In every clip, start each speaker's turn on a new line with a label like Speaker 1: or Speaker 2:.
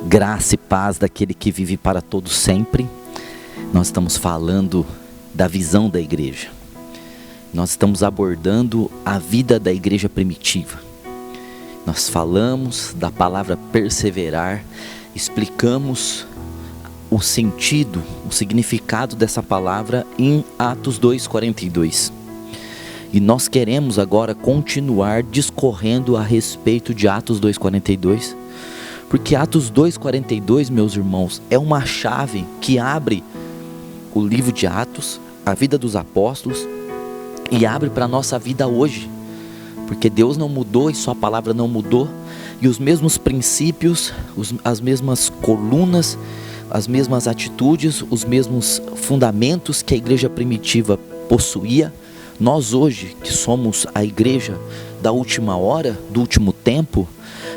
Speaker 1: Graça e paz daquele que vive para todo sempre. Nós estamos falando da visão da igreja. Nós estamos abordando a vida da igreja primitiva. Nós falamos da palavra perseverar, explicamos o sentido, o significado dessa palavra em Atos 2:42. E nós queremos agora continuar discorrendo a respeito de Atos 2:42, porque Atos 2:42, meus irmãos, é uma chave que abre o livro de Atos, a vida dos apóstolos, e abre para a nossa vida hoje, porque Deus não mudou e sua palavra não mudou, e os mesmos princípios, as mesmas colunas, as mesmas atitudes, os mesmos fundamentos que a igreja primitiva possuía, nós hoje, que somos a igreja da última hora, do último tempo,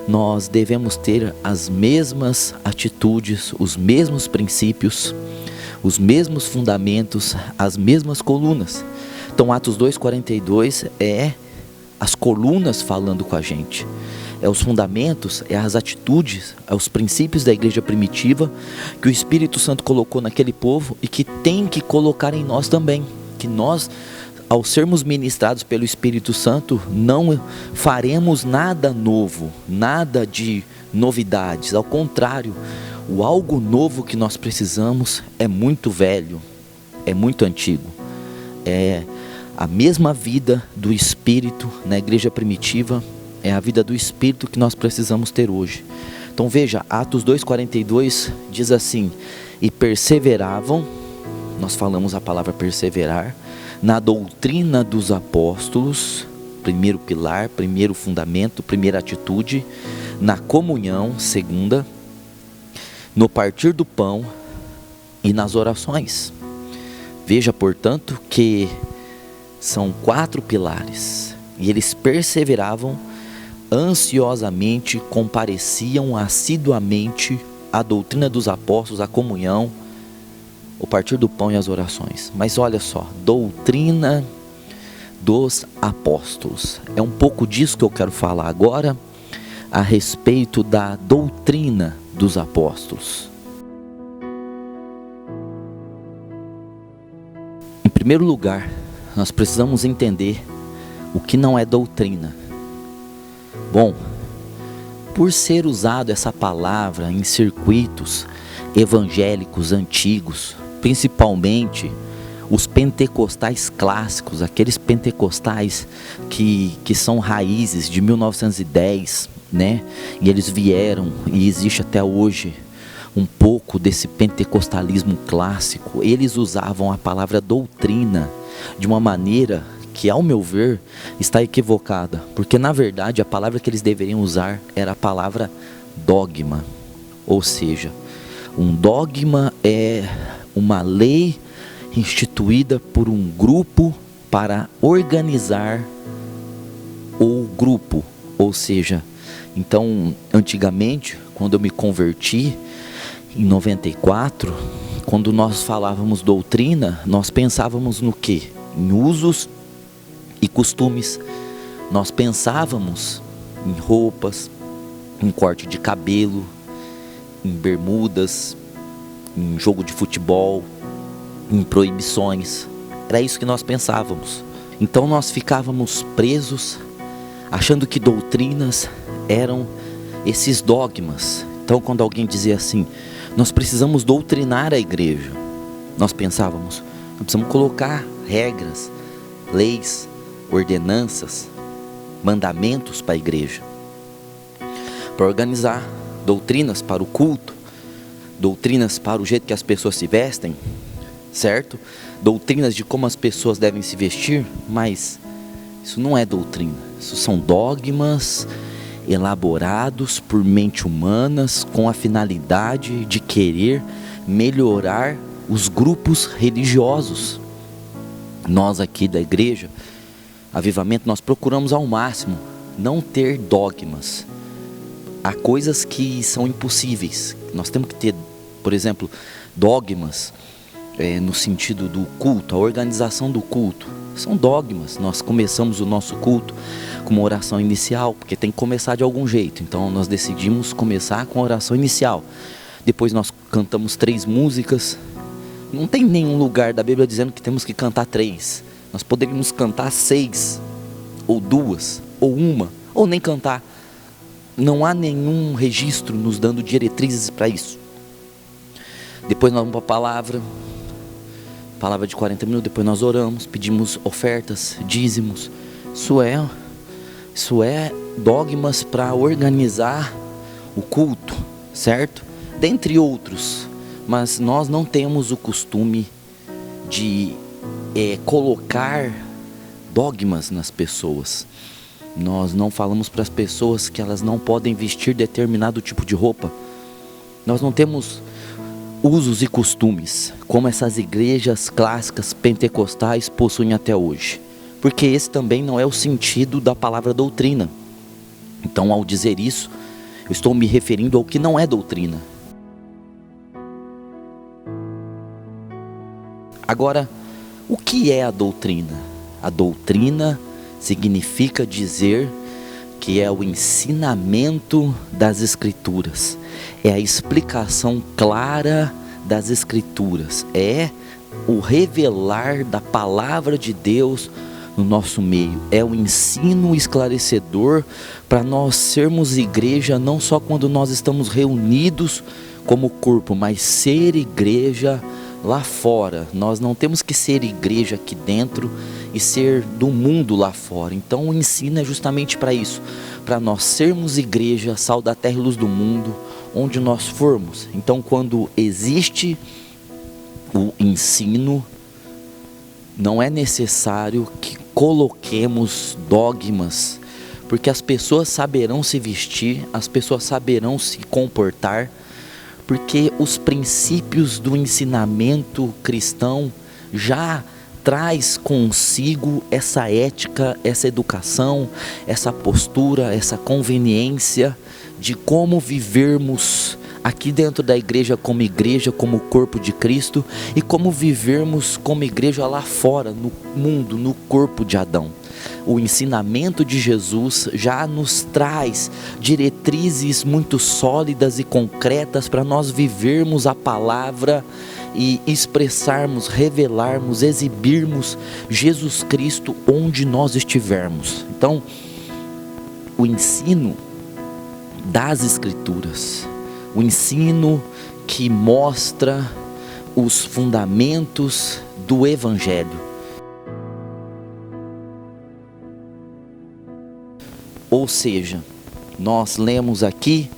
Speaker 1: nós devemos ter as mesmas atitudes, os mesmos princípios, os mesmos fundamentos, as mesmas colunas. Então Atos 2:42 é as colunas falando com a gente, é os fundamentos, é as atitudes, é os princípios da igreja primitiva que o Espírito Santo colocou naquele povo e que tem que colocar em nós também, que nós, ao sermos ministrados pelo Espírito Santo, não faremos nada novo, nada de novidades. Ao contrário, o algo novo que nós precisamos é muito velho, é muito antigo. É a mesma vida do Espírito na igreja primitiva, é a vida do Espírito que nós precisamos ter hoje. Então veja, Atos 2:42 diz assim: e perseveravam, nós falamos a palavra perseverar, na doutrina dos apóstolos, primeiro pilar, primeiro fundamento, primeira atitude, na comunhão, segunda, no partir do pão e nas orações. Veja, portanto, que são 4 pilares, e eles perseveravam ansiosamente, compareciam assiduamente à doutrina dos apóstolos, à comunhão, o partir do pão e as orações. Mas olha só, doutrina dos apóstolos. É um pouco disso que eu quero falar agora, a respeito da doutrina dos apóstolos. Em primeiro lugar, nós precisamos entender o que não é doutrina. Bom, por ser usado essa palavra em circuitos evangélicos antigos, principalmente os pentecostais clássicos, aqueles pentecostais que são raízes de 1910, né? E eles vieram, e existe até hoje um pouco desse pentecostalismo clássico. Eles usavam a palavra doutrina de uma maneira que, ao meu ver, está equivocada, porque na verdade a palavra que eles deveriam usar era a palavra dogma. Ou seja, um dogma é uma lei instituída por um grupo para organizar o grupo. Ou seja, então, antigamente, quando eu me converti, em 94, quando nós falávamos doutrina, nós pensávamos no quê? Em usos e costumes. Nós pensávamos em roupas, em corte de cabelo, em bermudas, em jogo de futebol, em proibições. Era isso que nós pensávamos. Então nós ficávamos presos, achando que doutrinas eram esses dogmas. Então quando alguém dizia assim, nós precisamos doutrinar a igreja, nós pensávamos, nós precisamos colocar regras, leis, ordenanças, mandamentos para a igreja, para organizar, doutrinas para o culto, doutrinas para o jeito que as pessoas se vestem, certo? Doutrinas de como as pessoas devem se vestir, mas isso não é doutrina, isso são dogmas elaborados por mente humanas com a finalidade de querer melhorar os grupos religiosos. Nós aqui da igreja Avivamento, nós procuramos ao máximo não ter dogmas. Há coisas que são impossíveis. Nós temos que ter, por exemplo, dogmas no sentido do culto, a organização do culto. São dogmas. Nós começamos o nosso culto com uma oração inicial, porque tem que começar de algum jeito. Então nós decidimos começar com a oração inicial. Depois nós cantamos 3 músicas. Não tem nenhum lugar da Bíblia dizendo que temos que cantar 3. Nós poderíamos cantar 6, ou 2, ou 1, ou nem cantar. Não há nenhum registro nos dando diretrizes para isso. Depois nós vamos para a palavra de 40 minutos. Depois nós oramos, pedimos ofertas, dízimos. Isso é dogmas para organizar o culto, certo? Dentre outros. Mas nós não temos o costume de colocar dogmas nas pessoas. Nós não falamos para as pessoas que elas não podem vestir determinado tipo de roupa. Nós não temos usos e costumes como essas igrejas clássicas pentecostais possuem até hoje, porque esse também não é o sentido da palavra doutrina. Então, ao dizer isso, eu estou me referindo ao que não é doutrina. Agora, o que é a doutrina? A doutrina significa dizer que é o ensinamento das Escrituras, é a explicação clara das Escrituras, é o revelar da palavra de Deus no nosso meio, é o ensino esclarecedor para nós sermos igreja não só quando nós estamos reunidos como corpo, mas ser igreja lá fora. Nós não temos que ser igreja aqui dentro e ser do mundo lá fora. Então o ensino é justamente para isso, para nós sermos igreja, sal da terra e luz do mundo, onde nós formos. Então quando existe o ensino, não é necessário que coloquemos dogmas, porque as pessoas saberão se vestir, as pessoas saberão se comportar, porque os princípios do ensinamento cristão já traz consigo essa ética, essa educação, essa postura, essa conveniência de como vivermos aqui dentro da igreja, como corpo de Cristo, e como vivermos como igreja lá fora, no mundo, no corpo de Adão. O ensinamento de Jesus já nos traz diretrizes muito sólidas e concretas para nós vivermos a palavra e expressarmos, revelarmos, exibirmos Jesus Cristo onde nós estivermos. Então, o ensino das Escrituras, o ensino que mostra os fundamentos do Evangelho. Ou seja, nós lemos aqui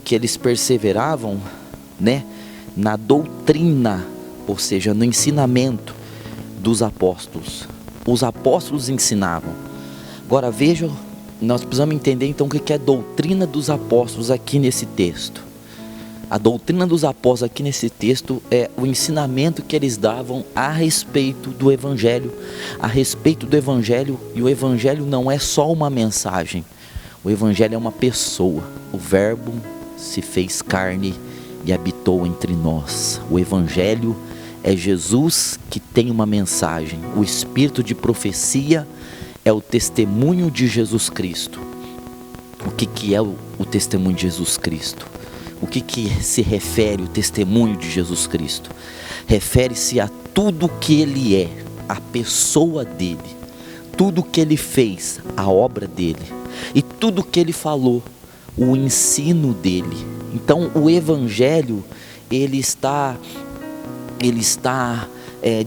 Speaker 1: que eles perseveravam, na doutrina, ou seja, no ensinamento dos apóstolos. Os apóstolos ensinavam. Agora vejam, nós precisamos entender então o que é doutrina dos apóstolos aqui nesse texto. A doutrina dos apóstolos aqui nesse texto é o ensinamento que eles davam a respeito do Evangelho. A respeito do Evangelho, e o Evangelho não é só uma mensagem. O Evangelho é uma pessoa. O Verbo se fez carne e habitou entre nós. O Evangelho é Jesus que tem uma mensagem. O espírito de profecia é o testemunho de Jesus Cristo. O que é o testemunho de Jesus Cristo? O que se refere o testemunho de Jesus Cristo? Refere-se a tudo que Ele é, a pessoa dEle, tudo que Ele fez, a obra dEle, e tudo que Ele falou, o ensino dEle. Então o Evangelho, ele está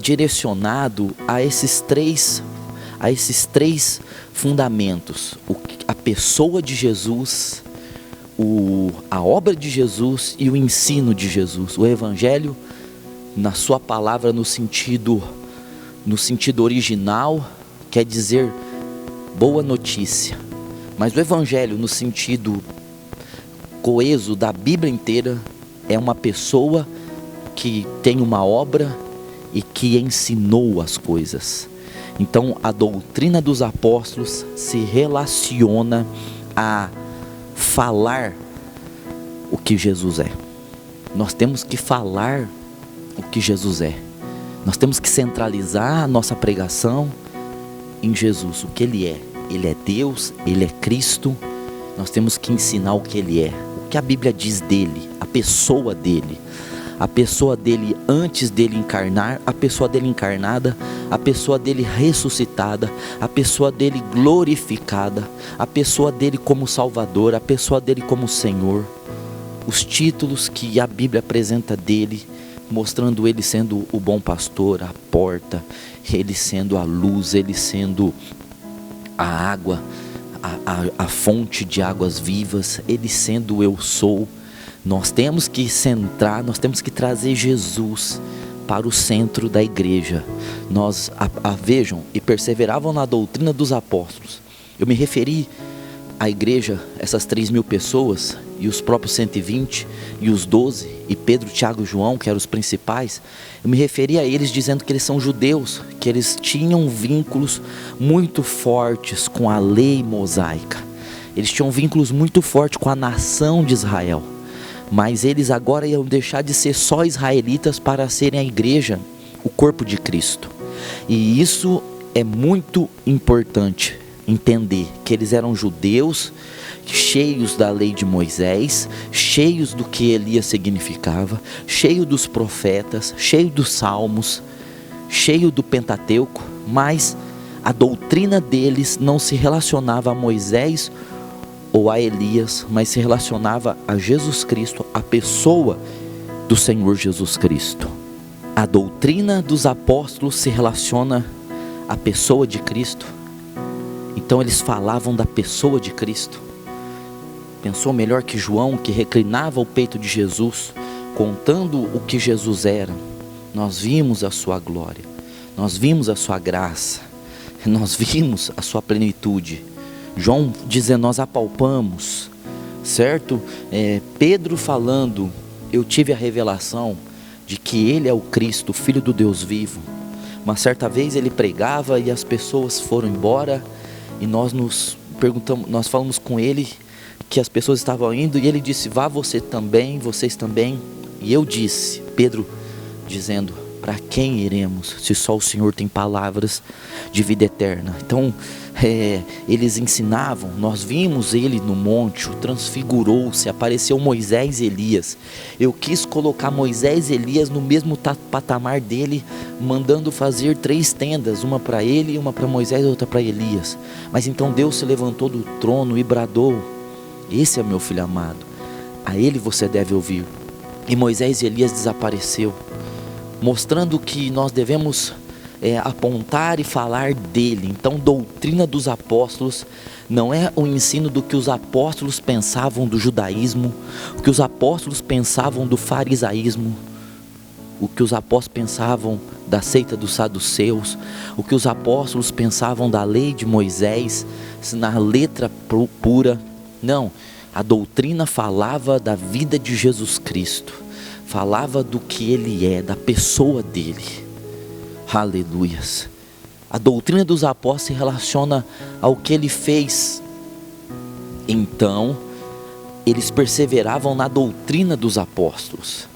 Speaker 1: direcionado a esses três fundamentos: a pessoa de Jesus, a obra de Jesus e o ensino de Jesus. O Evangelho, na sua palavra, no sentido original, quer dizer boa notícia. Mas o Evangelho, no sentido coeso da Bíblia inteira, é uma pessoa que tem uma obra e que ensinou as coisas. Então a doutrina dos apóstolos se relaciona a falar o que Jesus é. Nós temos que falar o que Jesus é. Nós temos que centralizar a nossa pregação em Jesus, o que Ele é. Ele é Deus, Ele é Cristo. Nós temos que ensinar o que Ele é, o que a Bíblia diz dele, a pessoa dele antes dele encarnar, a pessoa dele encarnada, a pessoa dele ressuscitada, a pessoa dele glorificada, a pessoa dele como Salvador, a pessoa dele como Senhor, os títulos que a Bíblia apresenta dele, mostrando ele sendo o bom pastor, a porta, ele sendo a luz, ele sendo a água, a fonte de águas vivas, ele sendo o eu sou. Nós temos que centrar, nós temos que trazer Jesus para o centro da igreja. Vejam, e perseveravam na doutrina dos apóstolos. Eu me referi à igreja, essas 3.000 pessoas, e os próprios 120, e os 12, e Pedro, Tiago e João, que eram os principais. Eu me referi a eles dizendo que eles são judeus, que eles tinham vínculos muito fortes com a lei mosaica. Eles tinham vínculos muito fortes com a nação de Israel. Mas eles agora iam deixar de ser só israelitas para serem a igreja, o corpo de Cristo. E isso é muito importante entender, que eles eram judeus, cheios da lei de Moisés, cheios do que Elias significava, cheios dos profetas, cheios dos salmos, cheios do Pentateuco, mas a doutrina deles não se relacionava a Moisés ou a Elias, mas se relacionava a Jesus Cristo, a pessoa do Senhor Jesus Cristo. A doutrina dos apóstolos se relaciona à pessoa de Cristo. Então eles falavam da pessoa de Cristo. Pensou melhor que João, que reclinava o peito de Jesus, contando o que Jesus era. Nós vimos a sua glória, nós vimos a sua graça, nós vimos a sua plenitude. João dizendo, nós apalpamos, certo? Pedro falando, eu tive a revelação de que ele é o Cristo, o Filho do Deus vivo. Uma certa vez ele pregava e as pessoas foram embora e nós falamos com ele que as pessoas estavam indo e ele disse, vá você também, vocês também. E eu disse, Pedro dizendo, para quem iremos, se só o Senhor tem palavras de vida eterna? Então, eles ensinavam, nós vimos ele no monte, transfigurou-se, apareceu Moisés e Elias. Eu quis colocar Moisés e Elias no mesmo patamar dele, mandando fazer 3 tendas, uma para ele, uma para Moisés e outra para Elias. Mas então Deus se levantou do trono e bradou, esse é meu filho amado, a ele você deve ouvir. E Moisés e Elias desapareceu, mostrando que nós devemos apontar e falar dele. Então, doutrina dos apóstolos não é o ensino do que os apóstolos pensavam do judaísmo, o que os apóstolos pensavam do farisaísmo, o que os apóstolos pensavam da seita dos saduceus, o que os apóstolos pensavam da lei de Moisés, na letra pura. Não, a doutrina falava da vida de Jesus Cristo, falava do que ele é, da pessoa dele. Aleluias. A doutrina dos apóstolos se relaciona ao que ele fez. Então, eles perseveravam na doutrina dos apóstolos,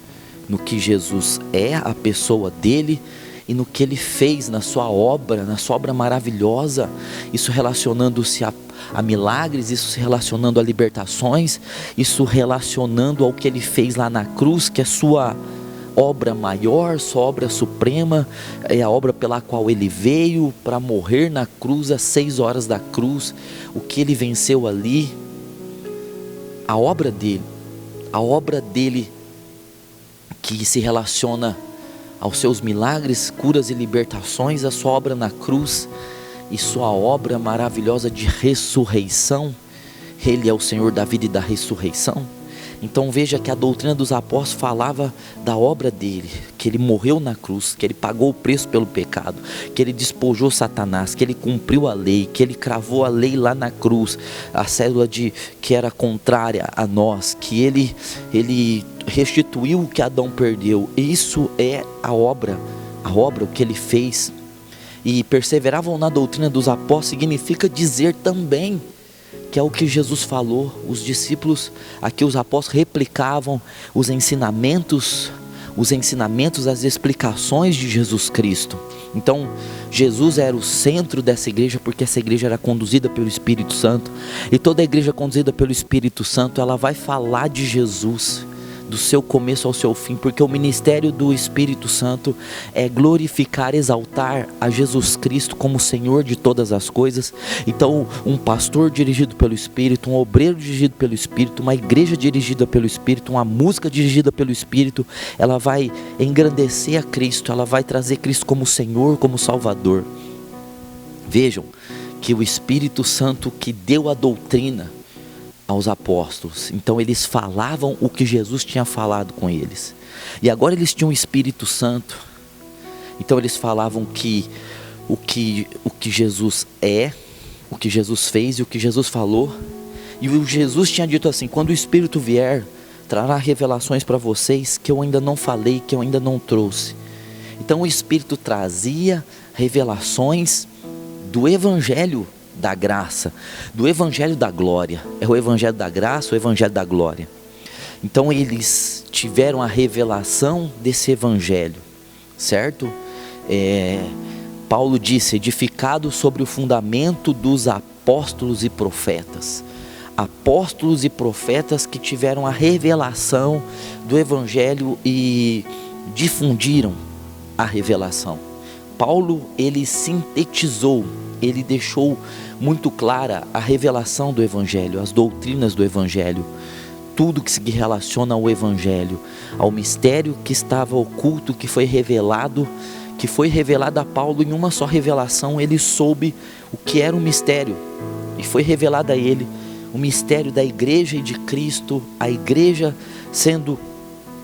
Speaker 1: no que Jesus é, a pessoa dele, e no que ele fez na sua obra maravilhosa, isso relacionando-se a milagres, isso se relacionando a libertações, isso relacionando ao que ele fez lá na cruz, que é sua obra maior, sua obra suprema, é a obra pela qual ele veio para morrer na cruz, às 6 horas da cruz, o que ele venceu ali, a obra dele que se relaciona aos seus milagres, curas e libertações, a sua obra na cruz e sua obra maravilhosa de ressurreição. Ele é o Senhor da vida e da ressurreição. Então veja que a doutrina dos apóstolos falava da obra dele, que ele morreu na cruz, que ele pagou o preço pelo pecado, que ele despojou Satanás, que ele cumpriu a lei, que ele cravou a lei lá na cruz, a cédula que era contrária a nós, que ele restituiu o que Adão perdeu. Isso é a obra, o que ele fez. E perseveravam na doutrina dos apóstolos significa dizer também que é o que Jesus falou. Os discípulos, aqui os apóstolos replicavam os ensinamentos, os ensinamentos, as explicações de Jesus Cristo. Então, Jesus era o centro dessa igreja, porque essa igreja era conduzida pelo Espírito Santo. E toda a igreja conduzida pelo Espírito Santo, ela vai falar de Jesus, do seu começo ao seu fim, porque o ministério do Espírito Santo é glorificar, exaltar a Jesus Cristo como Senhor de todas as coisas. Então, um pastor dirigido pelo Espírito, um obreiro dirigido pelo Espírito, uma igreja dirigida pelo Espírito, uma música dirigida pelo Espírito, ela vai engrandecer a Cristo, ela vai trazer Cristo como Senhor, como Salvador. Vejam que o Espírito Santo que deu a doutrina aos apóstolos, então eles falavam o que Jesus tinha falado com eles, e agora eles tinham o Espírito Santo, então eles falavam que o que Jesus é, o que Jesus fez e o que Jesus falou. E o Jesus tinha dito assim: quando o Espírito vier, trará revelações para vocês que eu ainda não falei, que eu ainda não trouxe. Então o Espírito trazia revelações do Evangelho da graça, do Evangelho da glória. É o Evangelho da graça, o Evangelho da glória. Então eles tiveram a revelação desse Evangelho, certo? Paulo disse: edificado sobre o fundamento dos apóstolos e profetas. Apóstolos e profetas que tiveram a revelação do Evangelho e difundiram a revelação. Paulo, ele sintetizou, ele deixou muito clara a revelação do Evangelho, as doutrinas do Evangelho, tudo que se relaciona ao Evangelho, ao mistério que estava oculto, que foi revelado a Paulo. Em uma só revelação ele soube o que era o mistério, e foi revelado a ele o mistério da igreja e de Cristo, a igreja sendo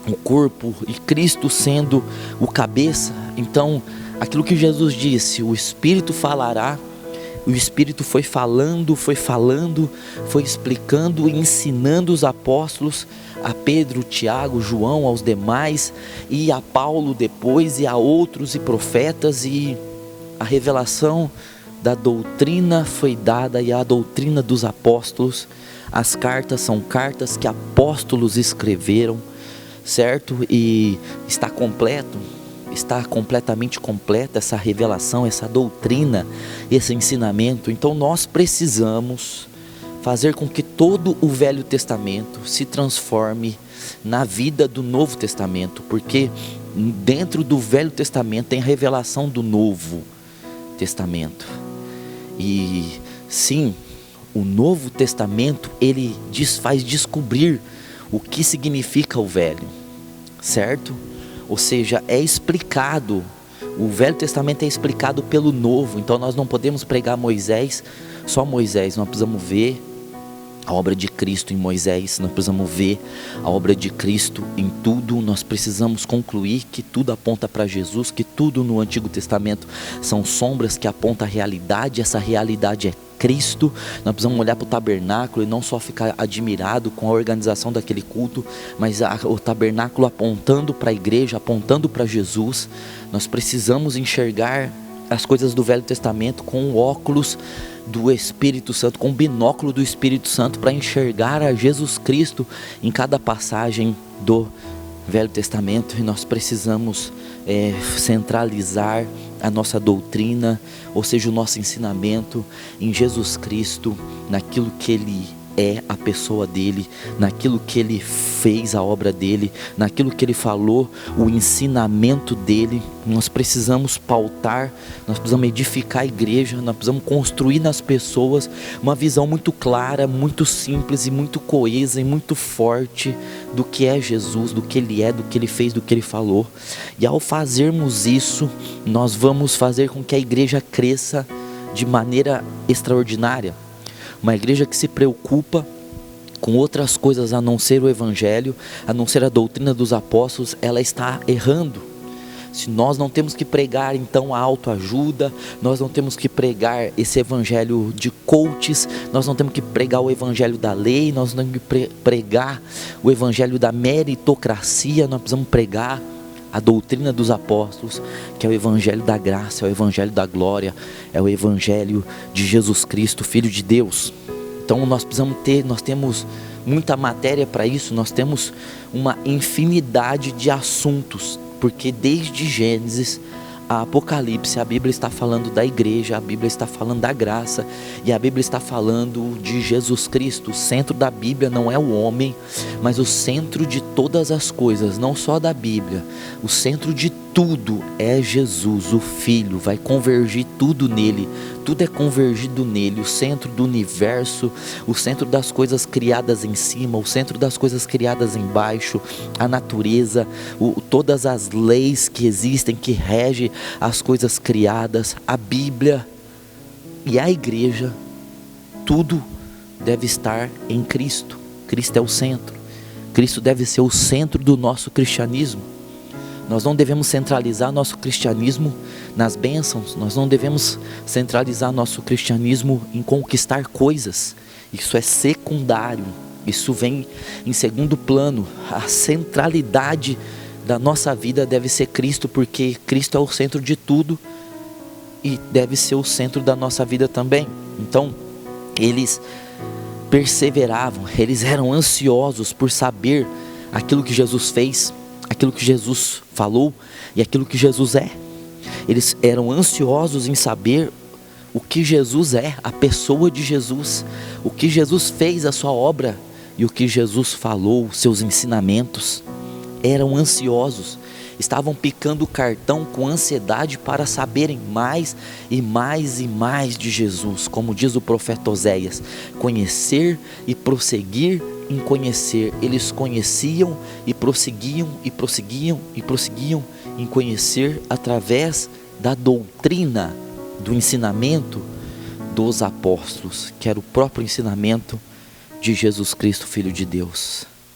Speaker 1: o corpo e Cristo sendo o cabeça. Então, aquilo que Jesus disse, o Espírito falará, o Espírito foi falando, foi explicando e ensinando os apóstolos, a Pedro, Tiago, João, aos demais, e a Paulo depois, e a outros e profetas, e a revelação da doutrina foi dada, e a doutrina dos apóstolos. As cartas são cartas que apóstolos escreveram, certo? E está completo. Está completamente completa essa revelação, essa doutrina, esse ensinamento. Então nós precisamos fazer com que todo o Velho Testamento se transforme na vida do Novo Testamento, porque dentro do Velho Testamento tem a revelação do Novo Testamento. E sim, o Novo Testamento, ele faz descobrir o que significa o Velho, certo? Ou seja, é explicado, o Velho Testamento é explicado pelo Novo. Então nós não podemos pregar Moisés, só Moisés. Nós precisamos ver a obra de Cristo em Moisés, nós precisamos ver a obra de Cristo em tudo. Nós precisamos concluir que tudo aponta para Jesus, que tudo no Antigo Testamento são sombras que apontam a realidade. Essa realidade é Cristo. Nós precisamos olhar para o tabernáculo e não só ficar admirado com a organização daquele culto, mas o tabernáculo apontando para a igreja, apontando para Jesus. Nós precisamos enxergar as coisas do Velho Testamento com o óculos do Espírito Santo, com o binóculo do Espírito Santo, para enxergar a Jesus Cristo em cada passagem do Velho Testamento. E nós precisamos centralizar a nossa doutrina, ou seja, o nosso ensinamento em Jesus Cristo, naquilo que Ele é, a pessoa dele, naquilo que Ele fez, a obra dele, naquilo que Ele falou, o ensinamento dele. Nós precisamos pautar, nós precisamos edificar a igreja, nós precisamos construir nas pessoas uma visão muito clara, muito simples e muito coesa e muito forte do que é Jesus, do que Ele é, do que Ele fez, do que Ele falou. E ao fazermos isso, nós vamos fazer com que a igreja cresça de maneira extraordinária. Uma igreja que se preocupa com outras coisas a não ser o Evangelho, a não ser a doutrina dos apóstolos, ela está errando. Se nós não temos que pregar então a autoajuda, nós não temos que pregar esse evangelho de coaches, nós não temos que pregar o evangelho da lei, nós não temos que pregar o evangelho da meritocracia, nós precisamos pregar a doutrina dos apóstolos, que é o evangelho da graça, é o evangelho da glória, é o evangelho de Jesus Cristo, Filho de Deus. Então nós temos muita matéria para isso, nós temos uma infinidade de assuntos, porque desde Gênesis a Apocalipse, a Bíblia está falando da igreja, a Bíblia está falando da graça, e a Bíblia está falando de Jesus Cristo. O centro da Bíblia não é o homem, mas o centro de todas as coisas, não só da Bíblia, o centro de tudo é Jesus, o Filho. Vai convergir tudo nele, tudo é convergido nele, o centro do universo, o centro das coisas criadas em cima, o centro das coisas criadas embaixo, a natureza, todas as leis que existem, que regem as coisas criadas, a Bíblia e a igreja, tudo deve estar em Cristo. Cristo é o centro, Cristo deve ser o centro do nosso cristianismo. Nós não devemos centralizar nosso cristianismo nas bênçãos, nós não devemos centralizar nosso cristianismo em conquistar coisas. Isso é secundário, isso vem em segundo plano. A centralidade da nossa vida deve ser Cristo, porque Cristo é o centro de tudo e deve ser o centro da nossa vida também. Então, eles perseveravam, eles eram ansiosos por saber aquilo que Jesus fez, aquilo que Jesus falou e aquilo que Jesus é. Eles eram ansiosos em saber o que Jesus é, a pessoa de Jesus, o que Jesus fez, a sua obra e o que Jesus falou, seus ensinamentos. Eram ansiosos, estavam picando o cartão com ansiedade para saberem mais e mais e mais de Jesus. Como diz o profeta Oséias, conhecer e prosseguir em conhecer. Eles conheciam e prosseguiam e prosseguiam e prosseguiam em conhecer através da doutrina, do ensinamento dos apóstolos, que era o próprio ensinamento de Jesus Cristo, Filho de Deus.